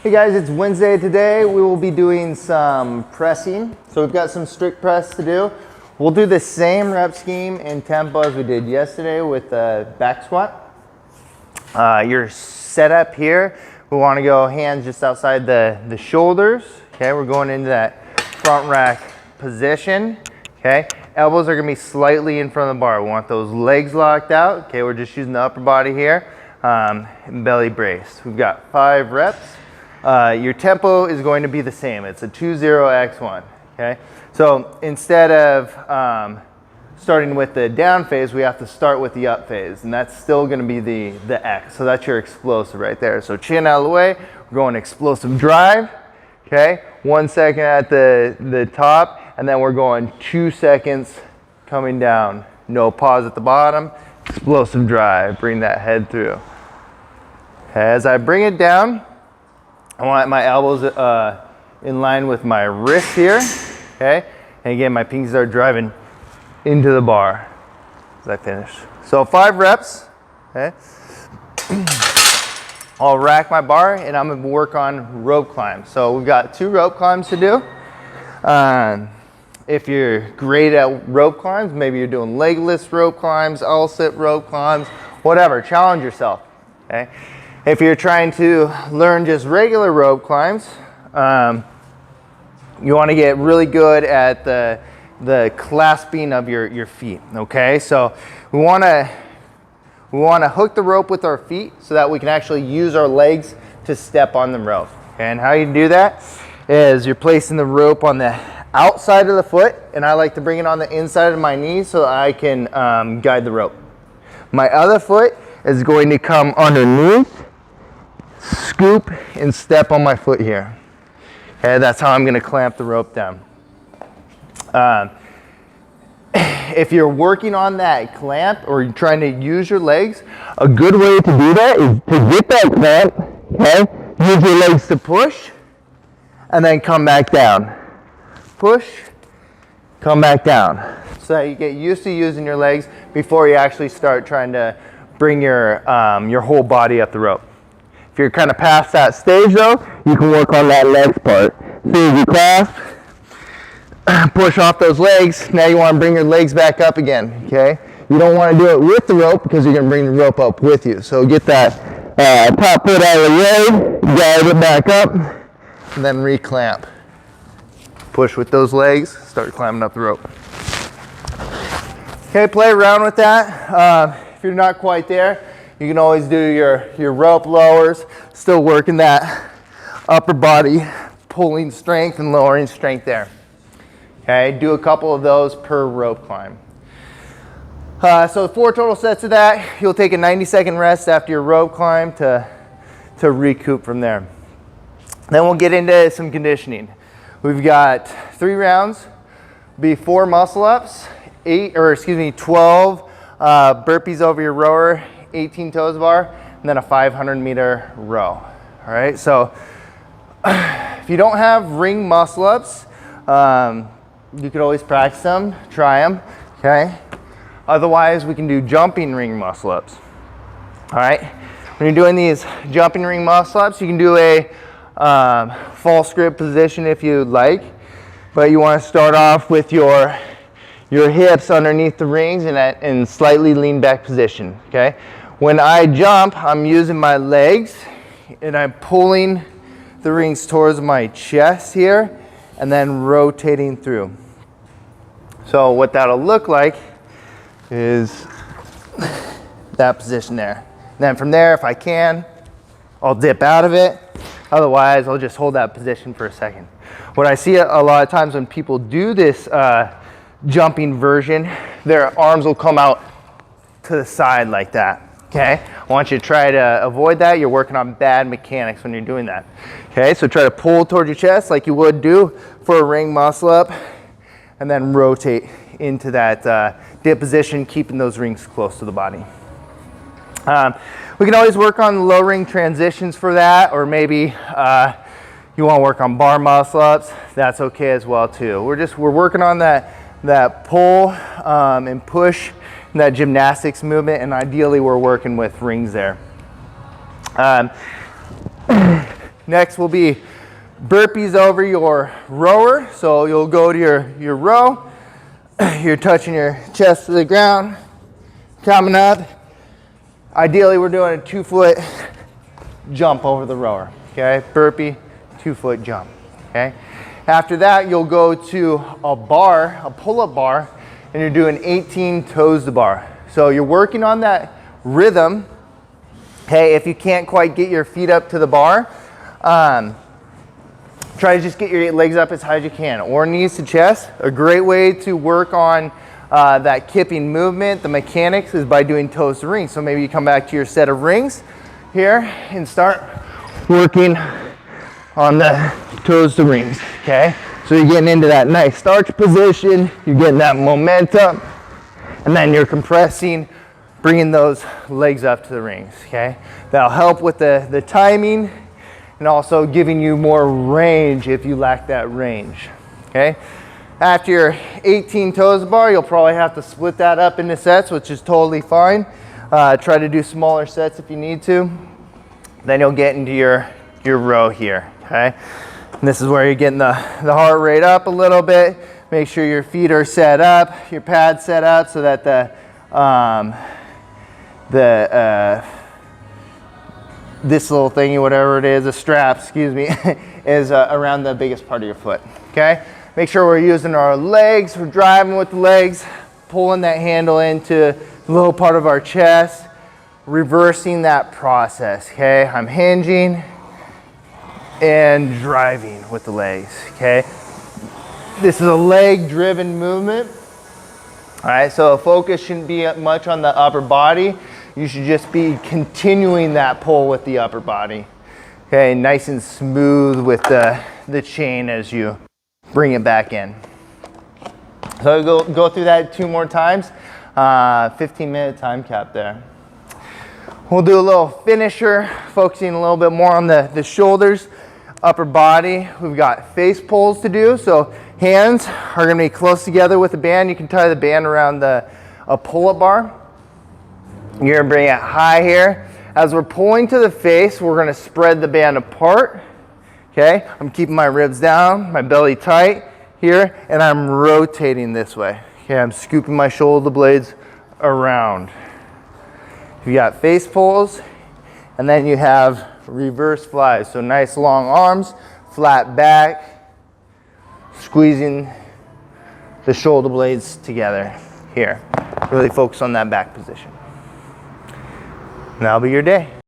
Hey guys, it's Wednesday today. We will be doing some pressing. So we've got some strict press to do. We'll do the same rep scheme and tempo as we did yesterday with the back squat. Your setup here, we want to go hands just outside the shoulders. Okay, we're going into that front rack position. Okay, elbows are going to be slightly in front of the bar. We want those legs locked out. Okay, we're just using the upper body here. Belly brace. We've got 5 reps. Your tempo is going to be the same. It's a 2-0-X1, okay? So instead of starting with the down phase, we have to start with the up phase, and that's still gonna be the X. So that's your explosive right there. So chin out of the way, we're going explosive drive, okay? 1 second at the top, and then we're going 2 seconds coming down. No pause at the bottom, explosive drive, bring that head through. Okay, as I bring it down, I want my elbows in line with my wrists here, okay? And again, my pinkies are driving into the bar as I finish. So 5 reps, okay? I'll rack my bar and I'm gonna work on rope climbs. So we've got 2 rope climbs to do. If you're great at rope climbs, maybe you're doing legless rope climbs, all-sit rope climbs, whatever, challenge yourself, okay? If you're trying to learn just regular rope climbs, you want to get really good at the clasping of your feet, okay? So we want to hook the rope with our feet so that we can actually use our legs to step on the rope. Okay? And how you do that is you're placing the rope on the outside of the foot, and I like to bring it on the inside of my knee so I can guide the rope. My other foot is going to come underneath, scoop and step on my foot here. Okay, that's how I'm going to clamp the rope down. If you're working on that clamp or you're trying to use your legs, a good way to do that is to get that clamp, okay, use your legs to push and then come back down. Push, come back down. So you get used to using your legs before you actually start trying to bring your whole body up the rope. If you're kind of past that stage though, you can work on that legs part. So as you clasp, push off those legs, now you want to bring your legs back up again, okay? You don't want to do it with the rope because you're going to bring the rope up with you. So get that top foot out of the way, guide it back up, and then re-clamp. Push with those legs, start climbing up the rope. Okay, play around with that. If you're not quite there, you can always do your rope lowers, still working that upper body pulling strength and lowering strength there. Okay, do a couple of those per rope climb. So 4 total sets of that. You'll take a 90-second rest after your rope climb to recoup from there. Then we'll get into some conditioning. We've got 3 rounds, be 4 muscle ups, 12 burpees over your rower, 18 toes bar, and then a 500-meter row. All right, so if you don't have ring muscle ups, you could always practice them, try them, okay? Otherwise, we can do jumping ring muscle ups. All right, when you're doing these jumping ring muscle ups, you can do a false grip position if you like, but you want to start off with your hips underneath the rings in slightly lean back position, okay? When I jump, I'm using my legs and I'm pulling the rings towards my chest here and then rotating through. So what that'll look like is that position there. And then from there, if I can, I'll dip out of it. Otherwise, I'll just hold that position for a second. What I see a lot of times when people do this jumping version, their arms will come out to the side like that, okay? I want you to try to avoid that. You're working on bad mechanics when you're doing that, okay? So try to pull towards your chest like you would do for a ring muscle up and then rotate into that dip position, keeping those rings close to the body. We can always work on low ring transitions for that, or maybe you want to work on bar muscle ups. That's okay as well too. We're working on that pull and push, and that gymnastics movement, and ideally we're working with rings there. Next will be burpees over your rower. So you'll go to your row. You're touching your chest to the ground, coming up. Ideally, we're doing a 2-foot jump over the rower, okay? Burpee, 2-foot jump, okay? After that, you'll go to a bar, a pull-up bar, and you're doing 18 toes to bar. So you're working on that rhythm, okay? If you can't quite get your feet up to the bar, try to just get your legs up as high as you can, or knees to chest. A great way to work on that kipping movement, the mechanics, is by doing toes to rings. So maybe you come back to your set of rings here and start working on the toes to rings, okay? So you're getting into that nice starch position, you're getting that momentum, and then you're compressing, bringing those legs up to the rings, okay? That'll help with the timing and also giving you more range if you lack that range, okay? After your 18 toes bar, you'll probably have to split that up into sets, which is totally fine. Try to do smaller sets if you need to. Then you'll get into your row here, okay? And this is where you're getting the heart rate up a little bit. Make sure your feet are set up, your pads set up so that this little thingy, whatever it is, a strap, excuse me, is around the biggest part of your foot, okay? Make sure we're using our legs, we're driving with the legs, pulling that handle into the little part of our chest, reversing that process, okay? I'm hinging and driving with the legs, okay? This is a leg-driven movement, all right? So focus shouldn't be much on the upper body. You should just be continuing that pull with the upper body, okay? Nice and smooth with the chain as you bring it back in. So go through that 2 more times. 15-minute time cap there. We'll do a little finisher, focusing a little bit more on the shoulders, upper body. We've got face pulls to do. So hands are gonna be close together with the band. You can tie the band around a pull-up bar. You're gonna bring it high here. As we're pulling to the face, we're gonna spread the band apart. Okay, I'm keeping my ribs down, my belly tight here, and I'm rotating this way. Okay, I'm scooping my shoulder blades around. You got face pulls, and then you have reverse flies. So nice long arms, flat back, squeezing the shoulder blades together here. Really focus on that back position. And that'll be your day.